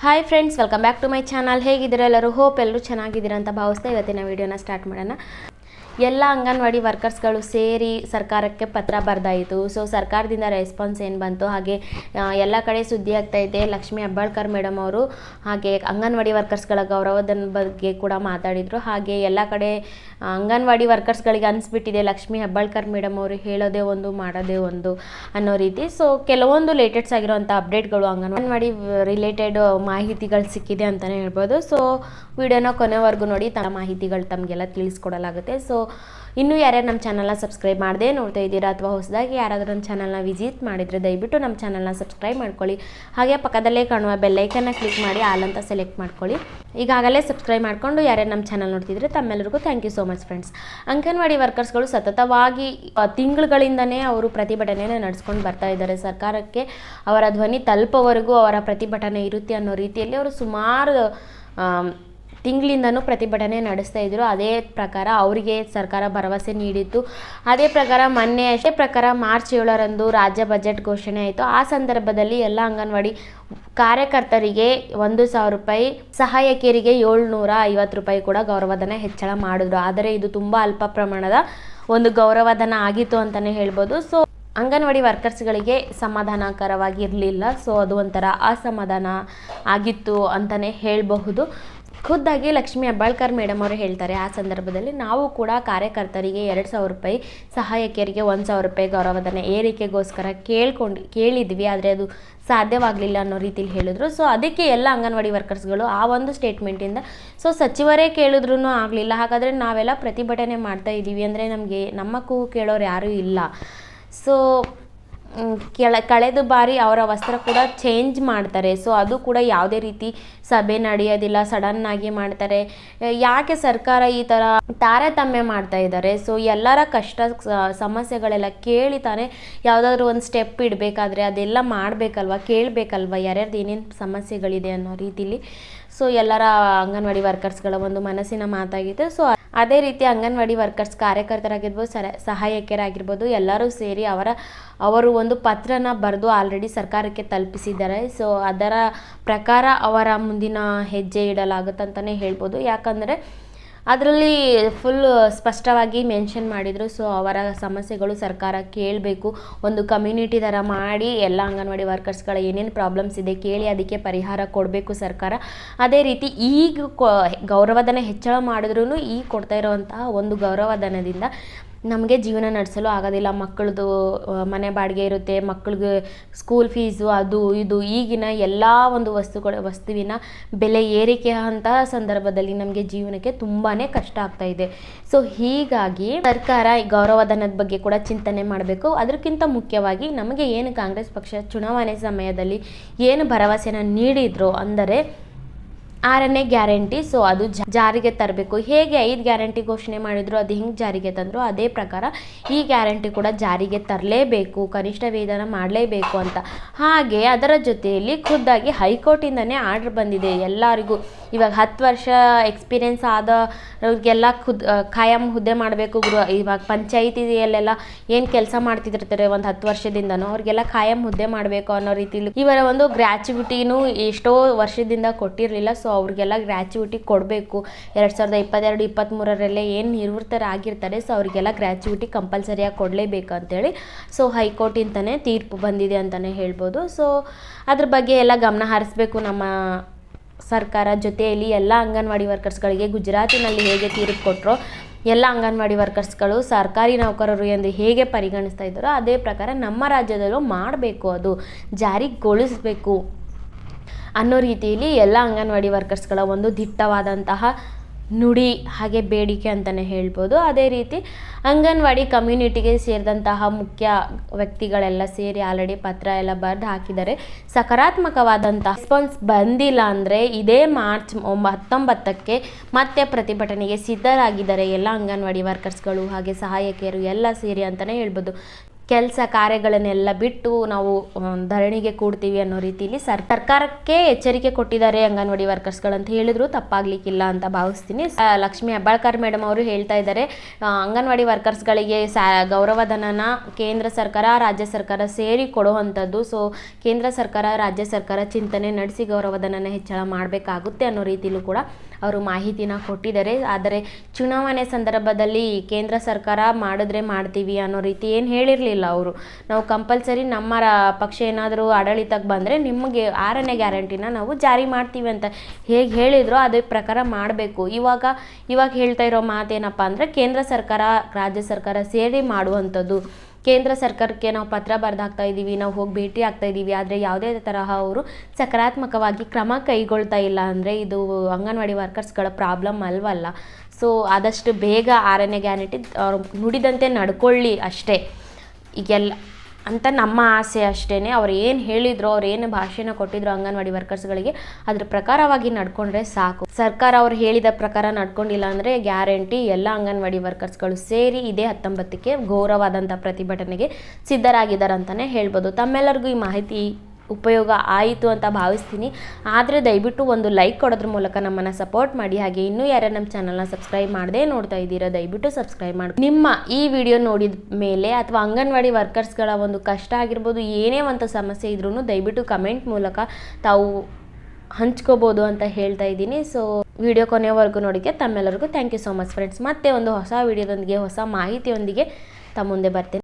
Hi friends, welcome back to my channel. ಹೇಗಿದ್ದೀರಾ ಎಲ್ಲರೂ? Hope ಎಲ್ಲರೂ ಚೆನ್ನಾಗಿದ್ದೀರಾ ಅಂತ ಭಾವಿಸ್ತಾ ಇವತ್ತಿನ ವಿಡಿಯೋನ ಸ್ಟಾರ್ಟ್ ಮಾಡೋಣ. ಎಲ್ಲ ಅಂಗನವಾಡಿ ವರ್ಕರ್ಸ್ಗಳು ಸೇರಿ ಸರ್ಕಾರಕ್ಕೆ ಪತ್ರ ಬರೆದಾಯಿತು. ಸೊ ಸರ್ಕಾರದಿಂದ ರೆಸ್ಪಾನ್ಸ್ ಏನು ಬಂತು, ಹಾಗೆ ಎಲ್ಲ ಕಡೆ ಸುದ್ದಿ ಆಗ್ತಾಯಿದೆ. ಲಕ್ಷ್ಮೀ ಹೆಬ್ಬಾಳ್ಕರ್ ಮೇಡಮ್ ಅವರು ಹಾಗೆ ಅಂಗನವಾಡಿ ವರ್ಕರ್ಸ್ಗಳ ಗೌರವದ ಬಗ್ಗೆ ಕೂಡ ಮಾತಾಡಿದರು. ಹಾಗೆ ಎಲ್ಲ ಕಡೆ ಅಂಗನವಾಡಿ ವರ್ಕರ್ಸ್ಗಳಿಗೆ ಅನಿಸ್ಬಿಟ್ಟಿದೆ ಲಕ್ಷ್ಮೀ ಹೆಬ್ಬಾಳ್ಕರ್ ಮೇಡಮ್ ಅವರು ಹೇಳೋದೇ ಒಂದು ಮಾಡೋದೇ ಒಂದು ಅನ್ನೋ ರೀತಿ. ಸೊ ಕೆಲವೊಂದು ಲೇಟೆಸ್ಟ್ ಆಗಿರೋವಂಥ ಅಪ್ಡೇಟ್ಗಳು ಅಂಗನವಾಡಿ ರಿಲೇಟೆಡ್ ಮಾಹಿತಿಗಳು ಸಿಕ್ಕಿದೆ ಅಂತಲೇ ಹೇಳ್ಬೋದು. ಸೊ ವಿಡಿಯೋನ ಕೊನೆವರೆಗೂ ನೋಡಿ, ಮಾಹಿತಿಗಳು ತಮಗೆಲ್ಲ ತಿಳಿಸ್ಕೊಡಲಾಗುತ್ತೆ. ಸೊ ಇನ್ನೂ ಯಾರ್ಯಾರು ನಮ್ಮ ಚಾನಲ್ನ ಸಬ್ಸ್ಕ್ರೈಬ್ ಮಾಡದೆ ನೋಡ್ತಾ ಇದ್ದೀರಾ ಅಥವಾ ಹೊಸದಾಗಿ ಯಾರಾದರೂ ನಮ್ಮ ಚಾನಲ್ನ ವಿಸಿಟ್ ಮಾಡಿದರೆ ದಯವಿಟ್ಟು ನಮ್ಮ ಚಾನಲ್ನ ಸಬ್ಸ್ಕ್ರೈಬ್ ಮಾಡ್ಕೊಳ್ಳಿ. ಹಾಗೆ ಪಕ್ಕದಲ್ಲೇ ಕಾಣುವ ಬೆಲ್ಲೈಕನ್ನ ಕ್ಲಿಕ್ ಮಾಡಿ ಆಲ್ ಅಂತ ಸೆಲೆಕ್ಟ್ ಮಾಡ್ಕೊಳ್ಳಿ. ಈಗಾಗಲೇ ಸಬ್ಸ್ಕ್ರೈಬ್ ಮಾಡಿಕೊಂಡು ಯಾರ್ಯಾರು ನಮ್ಮ ಚಾನಲ್ ನೋಡ್ತಿದ್ರೆ ತಮ್ಮೆಲ್ಲರಿಗೂ thank you so much friends. Anganwadi ವರ್ಕರ್ಸ್ಗಳು ಸತತವಾಗಿ ತಿಂಗಳುಗಳಿಂದನೇ ಅವರು ಪ್ರತಿಭಟನೆಯನ್ನು ನಡೆಸ್ಕೊಂಡು ಬರ್ತಾ ಇದ್ದಾರೆ. ಸರ್ಕಾರಕ್ಕೆ ಅವರ ಧ್ವನಿ ತಲುಪೋವರೆಗೂ ಅವರ ಪ್ರತಿಭಟನೆ ಇರುತ್ತೆ ಅನ್ನೋ ರೀತಿಯಲ್ಲಿ ಅವರು ಸುಮಾರು ತಿಂಗಳಿಂದನೂ ಪ್ರತಿಭಟನೆ ನಡೆಸ್ತಾ ಇದ್ದರು. ಅದೇ ಪ್ರಕಾರ ಅವರಿಗೆ ಸರ್ಕಾರ ಭರವಸೆ ನೀಡಿತ್ತು. ಅದೇ ಪ್ರಕಾರ ಮಾರ್ಚ್ 7ರಂದು ರಾಜ್ಯ ಬಜೆಟ್ ಘೋಷಣೆ ಆಯಿತು. ಆ ಸಂದರ್ಭದಲ್ಲಿ ಎಲ್ಲ ಅಂಗನವಾಡಿ ಕಾರ್ಯಕರ್ತರಿಗೆ 1,000 ರೂಪಾಯಿ, ಸಹಾಯಕಿಯರಿಗೆ 750 ರೂಪಾಯಿ ಕೂಡ ಗೌರವಧನ ಹೆಚ್ಚಳ ಮಾಡಿದ್ರು. ಆದರೆ ಇದು ತುಂಬ ಅಲ್ಪ ಪ್ರಮಾಣದ ಒಂದು ಗೌರವಧನ ಆಗಿತ್ತು ಅಂತಲೇ ಹೇಳ್ಬೋದು. ಸೊ ಅಂಗನವಾಡಿ ವರ್ಕರ್ಸ್ಗಳಿಗೆ ಸಮಾಧಾನಕರವಾಗಿರಲಿಲ್ಲ. ಸೊ ಅದು ಒಂಥರ ಅಸಮಾಧಾನ ಆಗಿತ್ತು ಅಂತಲೇ ಹೇಳಬಹುದು. ಖುದ್ದಾಗಿ ಲಕ್ಷ್ಮೀ ಹೆಬ್ಬಾಳ್ಕರ್ ಮೇಡಮ್ ಅವರು ಹೇಳ್ತಾರೆ, ಆ ಸಂದರ್ಭದಲ್ಲಿ ನಾವು ಕೂಡ ಕಾರ್ಯಕರ್ತರಿಗೆ 2,000 ರೂಪಾಯಿ, ಸಹಾಯಕಿಯರಿಗೆ 1,000 ರೂಪಾಯಿ ಗೌರವಧನ ಏರಿಕೆಗೋಸ್ಕರ ಕೇಳಿದ್ವಿ, ಆದರೆ ಅದು ಸಾಧ್ಯವಾಗಲಿಲ್ಲ ಅನ್ನೋ ರೀತಿಲಿ ಹೇಳಿದ್ರು. ಸೊ ಅದಕ್ಕೆ ಎಲ್ಲ ಅಂಗನವಾಡಿ ವರ್ಕರ್ಸ್ಗಳು ಆ ಒಂದು ಸ್ಟೇಟ್ಮೆಂಟಿಂದ ಸೊ ಸಚಿವರೇ ಕೇಳಿದ್ರೂ ಆಗಲಿಲ್ಲ, ಹಾಗಾದರೆ ನಾವೆಲ್ಲ ಪ್ರತಿಭಟನೆ ಮಾಡ್ತಾ ಇದ್ದೀವಿ ಅಂದರೆ ನಮ್ಮ ಕೂಗು ಕೇಳೋರು ಯಾರೂ ಇಲ್ಲ. ಸೊ ಕಳೆದ ಬಾರಿ ಅವರ ವಸ್ತ್ರ ಕೂಡ ಚೇಂಜ್ ಮಾಡ್ತಾರೆ. ಸೊ ಅದು ಕೂಡ ಯಾವುದೇ ರೀತಿ ಸಭೆ ನಡೆಯೋದಿಲ್ಲ, ಸಡನ್ನಾಗಿ ಮಾಡ್ತಾರೆ. ಯಾಕೆ ಸರ್ಕಾರ ಈ ಥರ ತಾರತಮ್ಯ ಮಾಡ್ತಾ ಇದ್ದಾರೆ? ಸೊ ಎಲ್ಲರ ಕಷ್ಟ ಸಮಸ್ಯೆಗಳೆಲ್ಲ ಕೇಳಿ ತಾನೇ ಯಾವುದಾದ್ರೂ ಒಂದು ಸ್ಟೆಪ್ ಇಡಬೇಕಾದ್ರೆ ಅದೆಲ್ಲ ಮಾಡಬೇಕಲ್ವ, ಕೇಳಬೇಕಲ್ವ ಯಾರ್ಯಾರ್ದು ಏನೇನು ಸಮಸ್ಯೆಗಳಿದೆ ಅನ್ನೋ ರೀತಿಲಿ. ಸೊ ಎಲ್ಲರ ಅಂಗನವಾಡಿ ವರ್ಕರ್ಸ್ಗಳ ಒಂದು ಮನಸ್ಸಿನ ಮಾತಾಗಿದೆ. ಸೊ ಅದೇ ರೀತಿ ಅಂಗನವಾಡಿ ವರ್ಕರ್ಸ್ ಕಾರ್ಯಕರ್ತರಾಗಿರ್ಬೋದು, ಸಹಾಯಕಿಯರಾಗಿರ್ಬೋದು, ಎಲ್ಲರೂ ಸೇರಿ ಅವರು ಒಂದು ಪತ್ರನ ಬರೆದು ಆಲ್ರೆಡಿ ಸರ್ಕಾರಕ್ಕೆ ತಲುಪಿಸಿದ್ದಾರೆ. ಸೊ ಅದರ ಪ್ರಕಾರ ಅವರ ಮುಂದಿನ ಹೆಜ್ಜೆ ಇಡಲಾಗುತ್ತಂತಲೇ ಹೇಳ್ಬೋದು. ಯಾಕಂದರೆ ಅದರಲ್ಲಿ ಫುಲ್ ಸ್ಪಷ್ಟವಾಗಿ ಮೆನ್ಷನ್ ಮಾಡಿದರು. ಸೊ ಅವರ ಸಮಸ್ಯೆಗಳು ಸರ್ಕಾರ ಕೇಳಬೇಕು, ಒಂದು ಕಮ್ಯುನಿಟಿ ಥರ ಮಾಡಿ ಎಲ್ಲ ಅಂಗನವಾಡಿ ವರ್ಕರ್ಸ್ಗಳ ಏನೇನು ಪ್ರಾಬ್ಲಮ್ಸ್ ಇದೆ ಕೇಳಿ ಅದಕ್ಕೆ ಪರಿಹಾರ ಕೊಡಬೇಕು ಸರ್ಕಾರ. ಅದೇ ರೀತಿ ಈಗ ಗೌರವಧನ ಹೆಚ್ಚಳ ಮಾಡಿದ್ರೂ ಈಗ ಕೊಡ್ತಾ ಇರೋವಂತಹ ಒಂದು ಗೌರವಧನದಿಂದ ನಮಗೆ ಜೀವನ ನಡೆಸಲು ಆಗೋದಿಲ್ಲ. ಮಕ್ಕಳದು ಮನೆ ಬಾಡಿಗೆ ಇರುತ್ತೆ, ಮಕ್ಕಳಿಗೆ ಸ್ಕೂಲ್ ಫೀಸು, ಅದು ಇದು ಈಗಿನ ಎಲ್ಲ ಒಂದು ವಸ್ತುವಿನ ಬೆಲೆ ಏರಿಕೆ ಅಂತಹ ಸಂದರ್ಭದಲ್ಲಿ ನಮಗೆ ಜೀವನಕ್ಕೆ ತುಂಬಾ ಕಷ್ಟ ಆಗ್ತಾ ಇದೆ. ಸೊ ಹೀಗಾಗಿ ಸರ್ಕಾರ ಗೌರವಧನದ ಬಗ್ಗೆ ಕೂಡ ಚಿಂತನೆ ಮಾಡಬೇಕು. ಅದಕ್ಕಿಂತ ಮುಖ್ಯವಾಗಿ ನಮಗೆ ಏನು ಕಾಂಗ್ರೆಸ್ ಪಕ್ಷ ಚುನಾವಣೆ ಸಮಯದಲ್ಲಿ ಏನು ಭರವಸೆನ ನೀಡಿದ್ರು ಅಂದರೆ 6ನೇ ಗ್ಯಾರಂಟಿ. ಸೊ ಅದು ಜಾರಿಗೆ ತರಬೇಕು. ಹೇಗೆ 5 ಗ್ಯಾರಂಟಿ ಘೋಷಣೆ ಮಾಡಿದ್ರು, ಅದು ಹೆಂಗೆ ಜಾರಿಗೆ ತಂದರು ಅದೇ ಪ್ರಕಾರ ಈ ಗ್ಯಾರಂಟಿ ಕೂಡ ಜಾರಿಗೆ ತರಲೇಬೇಕು, ಕನಿಷ್ಠ ವೇತನ ಮಾಡಲೇಬೇಕು ಅಂತ. ಹಾಗೆ ಅದರ ಜೊತೆಯಲ್ಲಿ ಖುದ್ದಾಗಿ ಹೈಕೋರ್ಟಿಂದನೇ ಆರ್ಡರ್ ಬಂದಿದೆ ಎಲ್ಲರಿಗೂ. ಇವಾಗ 10 ವರ್ಷ ಎಕ್ಸ್ಪೀರಿಯೆನ್ಸ್ ಆದವ್ರಿಗೆಲ್ಲ ಖಾಯಂ ಹುದ್ದೆ ಮಾಡಬೇಕು. ಇವಾಗ ಪಂಚಾಯಿತಿಯಲ್ಲೆಲ್ಲ ಏನು ಕೆಲಸ ಮಾಡ್ತಿರ್ತಾರೆ ಒಂದು 10 ವರ್ಷದಿಂದನೂ ಅವ್ರಿಗೆಲ್ಲ ಖಾಯಂ ಹುದ್ದೆ ಮಾಡಬೇಕು ಅನ್ನೋ ರೀತಿಲಿ ಇವರ ಒಂದು ಗ್ರ್ಯಾಚುವಿಟಿನೂ ಎಷ್ಟೋ ವರ್ಷದಿಂದ ಕೊಟ್ಟಿರಲಿಲ್ಲ. ಸೊ ಅವ್ರಿಗೆಲ್ಲ ಗ್ರ್ಯಾಚುವಿಟಿ ಕೊಡಬೇಕು. 2022-23ರಲ್ಲೇ ಏನು ನಿವೃತ್ತರಾಗಿರ್ತಾರೆ ಸೊ ಅವರಿಗೆಲ್ಲ ಗ್ರ್ಯಾಚುವಿಟಿ ಕಂಪಲ್ಸರಿಯಾಗಿ ಕೊಡಲೇಬೇಕು ಅಂತೇಳಿ ಸೊ ಹೈಕೋರ್ಟಿಂದನೇ ತೀರ್ಪು ಬಂದಿದೆ ಅಂತಲೇ ಹೇಳ್ಬೋದು. ಸೊ ಅದ್ರ ಬಗ್ಗೆ ಎಲ್ಲ ಗಮನ ಹರಿಸ್ಬೇಕು ನಮ್ಮ ಸರ್ಕಾರ. ಜೊತೆಯಲ್ಲಿ ಎಲ್ಲ ಅಂಗನವಾಡಿ ವರ್ಕರ್ಸ್ಗಳಿಗೆ ಗುಜರಾತಿನಲ್ಲಿ ಹೇಗೆ ತೀರ್ಪು ಕೊಟ್ಟರೋ ಎಲ್ಲ ಅಂಗನವಾಡಿ ವರ್ಕರ್ಸ್ಗಳು ಸರ್ಕಾರಿ ನೌಕರರು ಎಂದು ಹೇಗೆ ಪರಿಗಣಿಸ್ತಾ ಇದ್ದಾರೋ ಅದೇ ಪ್ರಕಾರ ನಮ್ಮ ರಾಜ್ಯದಲ್ಲೂ ಮಾಡಬೇಕು, ಅದು ಜಾರಿಗೊಳಿಸಬೇಕು ಅನ್ನೋ ರೀತಿಯಲ್ಲಿ ಎಲ್ಲ ಅಂಗನವಾಡಿ ವರ್ಕರ್ಸ್ಗಳ ಒಂದು ದಿಟ್ಟವಾದಂತಹ ನುಡಿ ಹಾಗೆ ಬೇಡಿಕೆ ಅಂತಲೇ ಹೇಳ್ಬೋದು. ಅದೇ ರೀತಿ ಅಂಗನವಾಡಿ ಕಮ್ಯುನಿಟಿಗೆ ಸೇರಿದಂತಹ ಮುಖ್ಯ ವ್ಯಕ್ತಿಗಳೆಲ್ಲ ಸೇರಿ ಆಲ್ರೆಡಿ ಪತ್ರ ಎಲ್ಲ ಬರೆದು ಹಾಕಿದ್ದಾರೆ. ಸಕಾರಾತ್ಮಕವಾದಂತಹ ರೆಸ್ಪಾನ್ಸ್ ಬಂದಿಲ್ಲ ಅಂದರೆ ಇದೇ ಮಾರ್ಚ್ 19ಕ್ಕೆ ಮತ್ತೆ ಪ್ರತಿಭಟನೆಗೆ ಸಿದ್ಧರಾಗಿದ್ದಾರೆ ಎಲ್ಲ ಅಂಗನವಾಡಿ ವರ್ಕರ್ಸ್ಗಳು ಹಾಗೆ ಸಹಾಯಕಿಯರು ಎಲ್ಲ ಸೇರಿ ಅಂತಲೇ ಹೇಳ್ಬೋದು. ಕೆಲಸ ಕಾರ್ಯಗಳನ್ನೆಲ್ಲ ಬಿಟ್ಟು ನಾವು ಧರಣಿಗೆ ಕೂಡ್ತೀವಿ ಅನ್ನೋ ರೀತಿಯಲ್ಲಿ ಸರ್ಕಾರಕ್ಕೆ ಎಚ್ಚರಿಕೆ ಕೊಟ್ಟಿದ್ದಾರೆ ಅಂಗನವಾಡಿ ವರ್ಕರ್ಸ್ಗಳಂತ ಹೇಳಿದ್ರು ತಪ್ಪಾಗ್ಲಿಕ್ಕಿಲ್ಲ ಅಂತ ಭಾವಿಸ್ತೀನಿ. ಲಕ್ಷ್ಮೀ ಹೆಬ್ಬಾಳ್ಕರ್ ಮೇಡಮ್ ಅವರು ಹೇಳ್ತಾ ಇದ್ದಾರೆ, ಅಂಗನವಾಡಿ ವರ್ಕರ್ಸ್ಗಳಿಗೆ ಗೌರವಧನನ ಕೇಂದ್ರ ಸರ್ಕಾರ ರಾಜ್ಯ ಸರ್ಕಾರ ಸೇರಿ ಕೊಡುವಂಥದ್ದು. ಸೊ ಕೇಂದ್ರ ಸರ್ಕಾರ ರಾಜ್ಯ ಸರ್ಕಾರ ಚಿಂತನೆ ನಡೆಸಿ ಗೌರವಧನನ ಹೆಚ್ಚಳ ಮಾಡಬೇಕಾಗುತ್ತೆ ಅನ್ನೋ ರೀತಿಯಲ್ಲೂ ಕೂಡ ಅವರು ಮಾಹಿತಿನ ಕೊಟ್ಟಿದ್ದಾರೆ. ಆದರೆ ಚುನಾವಣೆ ಸಂದರ್ಭದಲ್ಲಿ ಕೇಂದ್ರ ಸರ್ಕಾರ ಮಾಡಿದ್ರೆ ಮಾಡ್ತೀವಿ ಅನ್ನೋ ರೀತಿ ಏನು ಹೇಳಿರಲಿಲ್ಲ ಅವರು. ನಾವು ಕಂಪಲ್ಸರಿ ನಮ್ಮ ಪಕ್ಷ ಏನಾದರೂ ಆಡಳಿತಕ್ಕೆ ಬಂದರೆ ನಿಮಗೆ 6ನೇ ಗ್ಯಾರಂಟಿನ ನಾವು ಜಾರಿ ಮಾಡ್ತೀವಿ ಅಂತ ಹೇಗೆ ಹೇಳಿದ್ರು ಅದೇ ಪ್ರಕಾರ ಮಾಡಬೇಕು. ಇವಾಗ ಹೇಳ್ತಾ ಇರೋ ಮಾತೇನಪ್ಪ ಅಂದರೆ ಕೇಂದ್ರ ಸರ್ಕಾರ ರಾಜ್ಯ ಸರ್ಕಾರ ಸೇರಿ ಮಾಡುವಂಥದ್ದು. ಕೇಂದ್ರ ಸರ್ಕಾರಕ್ಕೆ ನಾವು ಪತ್ರ ಬರೆದಾಗ್ತಾ ಇದ್ದೀವಿ, ನಾವು ಹೋಗಿ ಭೇಟಿ ಆಗ್ತಾ ಇದ್ದೀವಿ, ಆದರೆ ಯಾವುದೇ ತರಹ ಅವರು ಸಕಾರಾತ್ಮಕವಾಗಿ ಕ್ರಮ ಕೈಗೊಳ್ತಾ ಇಲ್ಲ ಅಂದರೆ ಇದು ಅಂಗನವಾಡಿ ವರ್ಕರ್ಸ್ಗಳ ಪ್ರಾಬ್ಲಮ್ ಅಲ್ವಲ್ಲ. ಸೊ ಆದಷ್ಟು ಬೇಗ 6ನೇ ಗ್ಯಾರಂಟಿ ಅವ್ರು ನುಡಿದಂತೆ ನಡ್ಕೊಳ್ಳಿ ಅಷ್ಟೇ ಈಗೆಲ್ಲ ಅಂತ ನಮ್ಮ ಆಸೆ ಅಷ್ಟೇ. ಅವ್ರು ಏನು ಹೇಳಿದ್ರು, ಅವ್ರು ಏನು ಭಾಷೆನ ಕೊಟ್ಟಿದ್ರು ಅಂಗನವಾಡಿ ವರ್ಕರ್ಸ್ಗಳಿಗೆ ಅದ್ರ ಪ್ರಕಾರವಾಗಿ ನಡ್ಕೊಂಡ್ರೆ ಸಾಕು. ಸರ್ಕಾರ ಅವ್ರು ಹೇಳಿದ ಪ್ರಕಾರ ನಡ್ಕೊಂಡಿಲ್ಲ ಅಂದರೆ ಗ್ಯಾರಂಟಿ ಎಲ್ಲ ಅಂಗನವಾಡಿ ವರ್ಕರ್ಸ್ಗಳು ಸೇರಿ ಇದೇ 19ಕ್ಕೆ ಘೋರವಾದಂಥ ಪ್ರತಿಭಟನೆಗೆ ಸಿದ್ಧರಾಗಿದ್ದಾರೆ ಅಂತಲೇ ಹೇಳ್ಬೋದು. ತಮ್ಮೆಲ್ಲರಿಗೂ ಈ ಮಾಹಿತಿ ಉಪಯೋಗ ಆಯಿತು ಅಂತ ಭಾವಿಸ್ತೀನಿ. ಆದರೆ ದಯವಿಟ್ಟು ಒಂದು ಲೈಕ್ ಕೊಡೋದ್ರ ಮೂಲಕ ನಮ್ಮನ್ನು ಸಪೋರ್ಟ್ ಮಾಡಿ. ಹಾಗೆ ಇನ್ನೂ ಯಾರು ನಮ್ಮ ಚಾನಲ್ನ ಸಬ್ಸ್ಕ್ರೈಬ್ ಮಾಡದೇ ನೋಡ್ತಾ ಇದ್ದೀರಾ ದಯವಿಟ್ಟು ಸಬ್ಸ್ಕ್ರೈಬ್ ಮಾಡಿ. ನಿಮ್ಮ ಈ ವಿಡಿಯೋ ನೋಡಿದ ಮೇಲೆ ಅಥವಾ ಅಂಗನವಾಡಿ ವರ್ಕರ್ಸ್ಗಳ ಒಂದು ಕಷ್ಟ ಆಗಿರ್ಬೋದು, ಏನೇ ಒಂದು ಸಮಸ್ಯೆ ಇದ್ರೂ ದಯವಿಟ್ಟು ಕಮೆಂಟ್ ಮೂಲಕ ತಾವು ಹಂಚ್ಕೋಬೋದು ಅಂತ ಹೇಳ್ತಾ ಇದ್ದೀನಿ. ಸೊ ವಿಡಿಯೋ ಕೊನೆಯವರೆಗೂ ನೋಡಿಕೆ ತಮ್ಮೆಲ್ಲರಿಗೂ thank you so much friends. ಮತ್ತೆ ಒಂದು ಹೊಸ ವಿಡಿಯೋದೊಂದಿಗೆ ಹೊಸ ಮಾಹಿತಿಯೊಂದಿಗೆ ತಮ್ಮ ಮುಂದೆ ಬರ್ತೀನಿ.